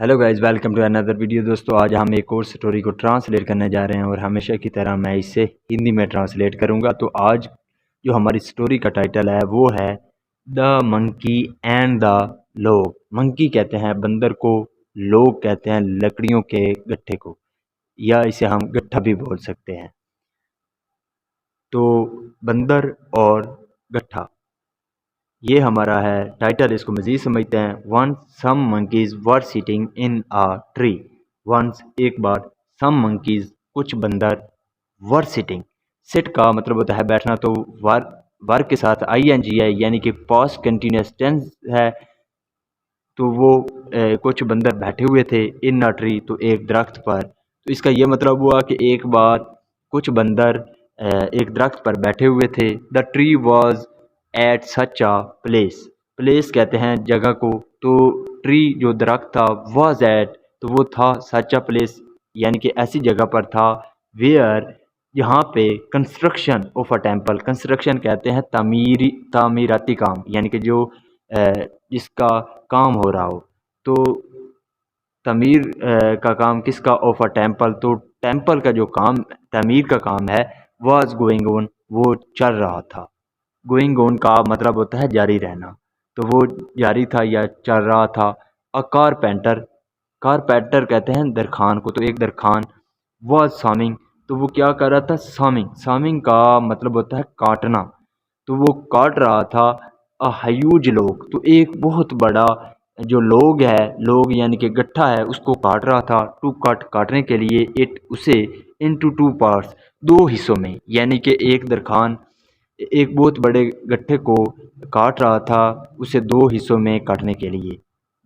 Hello guys, welcome to another video. दोस्तों, आज हम एक और स्टोरी को ट्रांसलेट करने जा रहे हैं और हमेशा की तरह मैं इसे हिंदी में ट्रांसलेट करूंगा। तो आज जो हमारी स्टोरी का टाइटल है वो है द मंकी एंड द लोग। मंकी कहते हैं बंदर को, लोग कहते हैं लकड़ियों के गट्ठे को, या इसे हम गट्ठा भी बोल सकते हैं। तो बंदर और गट्ठा, ये हमारा है टाइटल। इसको मज़ीद समझते हैं। Once some monkeys were sitting in a tree. Once एक बार, सम मंकीज कुछ बंदर, वर सिटिंग, सिट का मतलब होता है बैठना, तो वर के साथ आईएनजी है, यानी कि पास्ट कंटिन्यूअस टेंस है। तो वो कुछ बंदर बैठे हुए थे इन अ ट्री, तो एक दरख्त पर। तो इसका ये मतलब हुआ कि एक बार कुछ बंदर एक दरख्त पर बैठे हुए थे। The tree was at such a place. Place कहते हैं जगह को, तो ट्री जो दरख्त था, वॉज एट, तो वो था सच अ प्लेस, यानी कि ऐसी जगह पर था, वेयर, यहाँ पे construction of a temple. Construction कहते हैं तामीराती काम, यानी कि जो जिसका काम हो रहा हो। तो तमीर का काम किसका? Of a temple. तो टेम्पल का जो काम, तमीर का काम है, वाज गोइंग ऑन, वो चल रहा था। गोइंग ऑन का मतलब होता है जारी रहना, तो वो जारी था या चल रहा था। अ कारपेंटर, कारपेंटर कहते हैं दरखान को, तो एक दरखान, वाज सामिंग, तो वो क्या कर रहा था? सामिंग। सामिंग का मतलब होता है काटना, तो वो काट रहा था। अ ह्यूज लोग, तो एक बहुत बड़ा जो लोग है, लोग यानी कि गट्ठा है, उसको काट रहा था। टू कट, काटने के लिए, इट उसे, इनटू टू पार्ट्स, दो हिस्सों में, यानी कि एक दरखान एक बहुत बड़े गट्ठे को काट रहा था, उसे दो हिस्सों में काटने के लिए।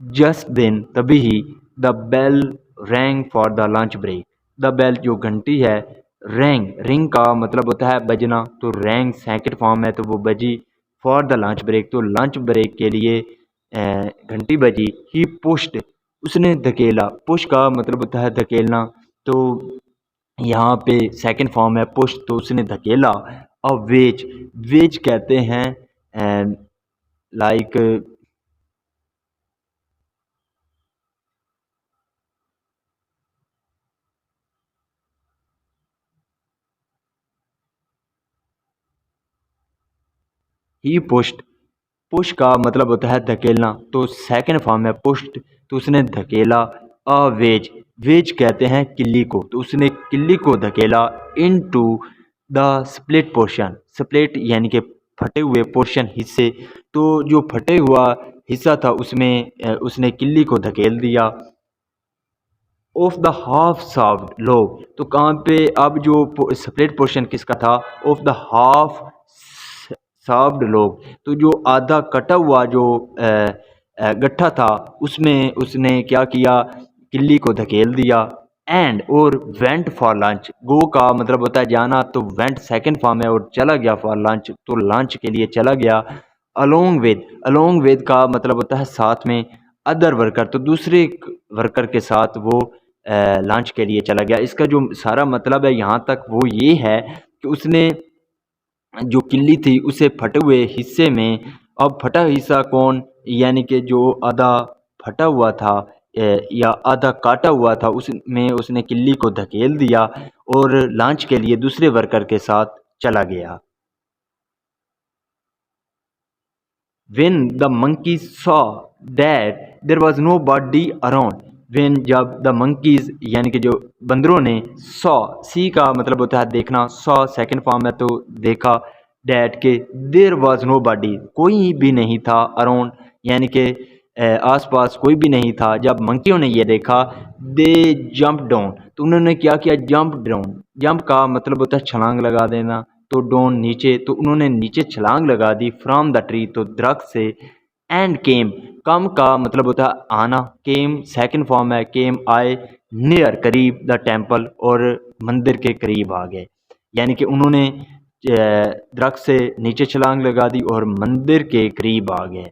जस्ट देन, तभी ही, the bell rang for the lunch break. The bell जो घंटी है, रैंग, रिंग का मतलब होता है बजना, तो रैंग सेकंड फॉर्म है, तो वो बजी। फॉर द लंच ब्रेक, तो लंच ब्रेक के लिए घंटी बजी। ही पुश्ड, उसने धकेला। पुश का मतलब होता है धकेलना, तो यहाँ पे सेकंड फॉर्म है पुश, तो उसने धकेला। अ वेज, वेज कहते हैं लाइक, ही पुश्ड, पुश का मतलब होता है धकेलना, तो सेकंड फॉर्म है पुश्ड, तो उसने धकेला। अ वेज, वेज कहते हैं किल्ली को, तो उसने किल्ली को धकेला। Into the split portion, split यानी कि फटे हुए, पोर्शन हिस्से, तो जो फटे हुआ हिस्सा था उसमें उसने किल्ली को धकेल दिया। ऑफ द हाफ साफ्ड लोग, तो कहाँ पे अब जो स्प्लिट पोर्शन किसका था? ऑफ द हाफ साफ्ड लोग, तो जो आधा कटा हुआ जो गट्ठा था, उसमें उसने क्या किया? किल्ली को धकेल दिया। एंड, और वेंट फॉर लंच, गो का मतलब होता है जाना, तो वेंट सेकंड फॉर्म है, और चला गया फॉर लंच, तो लंच के लिए चला गया। अलोंग विद, अलोंग विद का मतलब होता है साथ में। अदर वर्कर, तो दूसरे वर्कर के साथ वो लंच के लिए चला गया। इसका जो सारा मतलब है यहाँ तक वो ये है कि उसने जो किल्ली थी उसे फटे हुए हिस्से में, अब फटा हिस्सा कौन, यानी कि जो आधा फटा हुआ था या आधा काटा हुआ था, उसमें उसने किल्ली को धकेल दिया और लंच के लिए दूसरे वर्कर के साथ चला गया। When the monkeys saw that there was nobody around, when, जब the monkeys यानी कि जो बंदरों ने, saw, सी का मतलब होता है देखना, saw सेकंड फॉर्म है, तो देखा। that के there was nobody, कोई भी नहीं था, around यानी कि आसपास कोई भी नहीं था। जब मंकियों ने ये देखा, दे जंप डाउन, तो उन्होंने क्या किया? जंप डाउन, जंप का मतलब होता है छलांग लगा देना, तो डाउन नीचे, तो उन्होंने नीचे छलांग लगा दी। फ्रॉम द ट्री, तो दरख्त से। एंड केम, कम का मतलब होता है आना, केम सेकंड फॉर्म है, केम आए। नियर, करीब, द टेम्पल, और मंदिर के करीब आ गए, यानी कि उन्होंने दरख्त से नीचे छलांग लगा दी और मंदिर के करीब आ गए।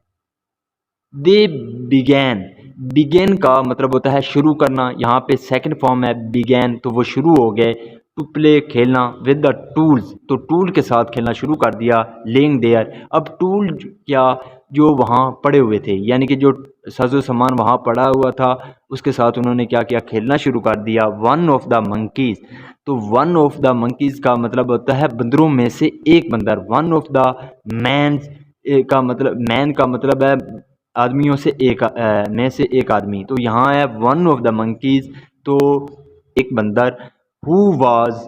दे बिगैन, बिगेन का मतलब होता है शुरू करना, यहाँ पे सेकंड फॉर्म है बिगैन, तो वो शुरू हो गए। टू प्ले, खेलना। विद द टूल्स, तो टूल के साथ खेलना शुरू कर दिया। लेइंग देयर, अब टूल क्या? जो वहाँ पड़े हुए थे, यानी कि जो साजो सामान वहाँ पड़ा हुआ था उसके साथ उन्होंने क्या किया, खेलना शुरू कर दिया। वन ऑफ द मंकीज़, तो वन ऑफ द मंकीज़ का मतलब होता है बंदरों में से एक बंदर। वन ऑफ द मैन का मतलब, मैन का मतलब है आदमियों से एक, में से एक आदमी। तो यहाँ है वन ऑफ द मंकीज़, तो एक बंदर हु वाज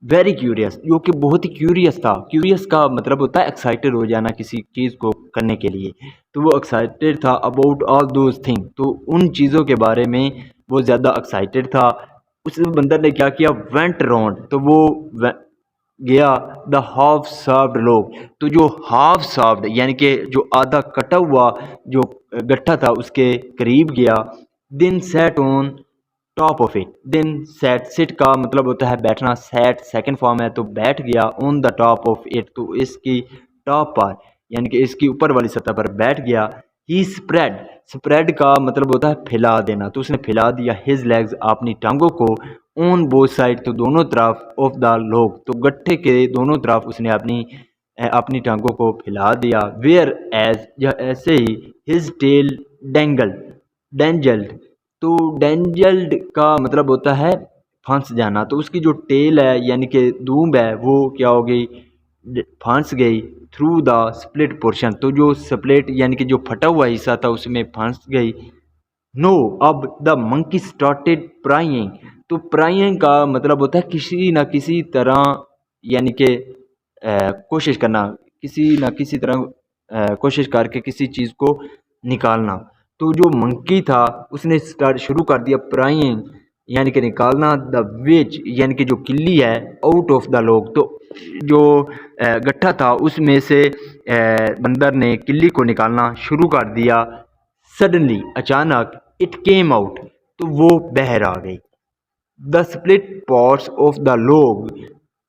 वेरी क्यूरियस, जो कि बहुत ही क्यूरियस था। क्यूरियस का मतलब होता है एक्साइटेड हो जाना किसी चीज़ को करने के लिए। तो वो एक्साइटेड था अबाउट ऑल दोज थिंग, तो उन चीज़ों के बारे में वो ज़्यादा एक्साइटेड था। उस बंदर ने क्या किया, वेंट राउंड, तो वो गया द हाफ सर्व्ड लोग, तो जो हाफ सर्व्ड यानी कि जो आधा कटा हुआ जो गट्ठा था उसके करीब गया। Then sat on top of it, then sat, sit का मतलब होता है बैठना, सेट सेकंड फॉर्म है तो बैठ गया on the top of it, तो इसकी टॉप पर यानी कि इसकी ऊपर वाली सतह पर बैठ गया। ही स्प्रेड, स्प्रेड का मतलब होता है फैला देना, तो उसने फैला दिया हिज लेग्स, अपनी टांगों को, ऑन बोथ साइड, तो दोनों तरफ, ऑफ द लोग, तो गट्ठे के दोनों तरफ उसने अपनी टांगों को फैला दिया। वेयर एज, या ऐसे ही, हिज टेल डेंगल्ड, डेंजल्ड, तो डेंजल्ड का मतलब होता है फंस जाना, तो उसकी जो टेल है यानी कि दूम है वो क्या हो गई, फंस गई थ्रू द स्प्लिट पोर्शन, तो जो स्प्लिट यानी कि जो फटा हुआ हिस्सा था उसमें फंस गई। नो, अब द मंकी स्टार्टेड प्राइंग, तो प्राइंग का मतलब होता है किसी ना किसी तरह, यानी कि कोशिश करना, किसी ना किसी तरह कोशिश करके किसी चीज़ को निकालना। तो जो मंकी था उसने स्टार्ट शुरू कर दिया प्राइंग यानी कि निकालना, द विच यानी कि जो किल्ली है, आउट ऑफ द लोग, तो जो गट्ठा था उसमें से बंदर ने किल्ली को निकालना शुरू कर दिया। सडनली, अचानक, इट केम आउट, तो वो बाहर आ गई। The split parts of the log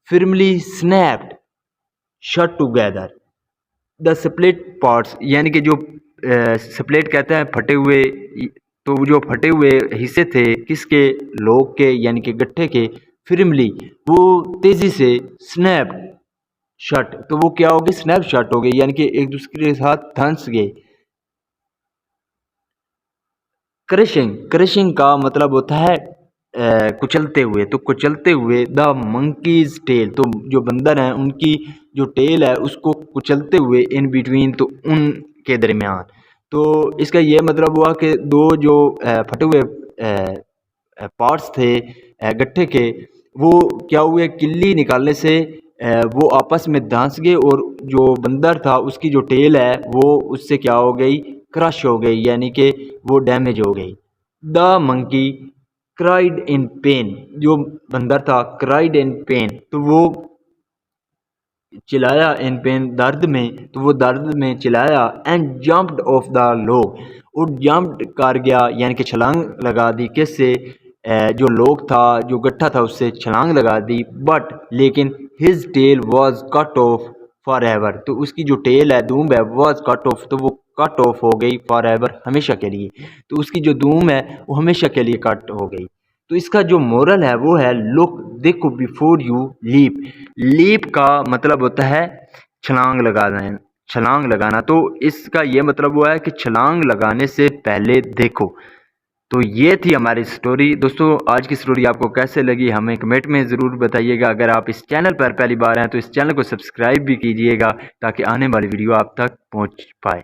firmly snapped shut together, the split parts यानी कि जो स्प्लिट कहते हैं फटे हुए, तो जो फटे हुए हिस्से थे किसके, लोग के यानी कि गट्ठे के, फिर्मली वो तेजी से, स्नैप शट, तो वो क्या हो गई, स्नैप शट हो गई, यानी कि एक दूसरे के साथ धंस गए। क्रशिंग, क्रशिंग का मतलब होता है कुचलते हुए, तो कुचलते हुए द मंकीज टेल, तो जो बंदर हैं उनकी जो टेल है उसको कुचलते हुए, इन बिटवीन, तो उनके दरमियान। तो इसका ये मतलब हुआ कि दो जो फटे हुए पार्ट्स थे गट्ठे के, वो क्या हुए, किल्ली निकालने से वो आपस में धंस गए, और जो बंदर था उसकी जो टेल है वो उससे क्या हो गई, क्रश हो गई, यानी कि वो डैमेज हो गई। The monkey cried in pen, जो बंदर था क्राइड इन पेन, तो वो चिल्लाया, इन पेन दर्द में, तो वो दर्द में चिल्लाया। एंड जंप्ड ऑफ द लोग, और जंप्ड कर गया यानी कि छलांग लगा दी, किससे, जो लोग था, जो गट्ठा था उससे छलांग लगा दी। बट लेकिन his tail was cut off forever, तो उसकी जो टेल है, दूम है, वॉज कट ऑफ, तो वो कट ऑफ हो गई फॉर एवर, हमेशा के लिए, तो उसकी जो दूम है वो हमेशा के लिए कट हो गई। तो इसका जो मोरल है वो है, लुक देखो बिफोर यू लीप, लीप का मतलब होता है छलांग लगाना, छलांग लगाना, तो इसका ये मतलब हुआ है कि छलांग लगाने से पहले देखो। तो ये थी हमारी स्टोरी। दोस्तों आज की स्टोरी आपको कैसे लगी हमें कमेंट में ज़रूर बताइएगा। अगर आप इस चैनल पर पहली बार हैं तो इस चैनल को सब्सक्राइब भी कीजिएगा ताकि आने वाली वीडियो आप तक पहुंच पाए।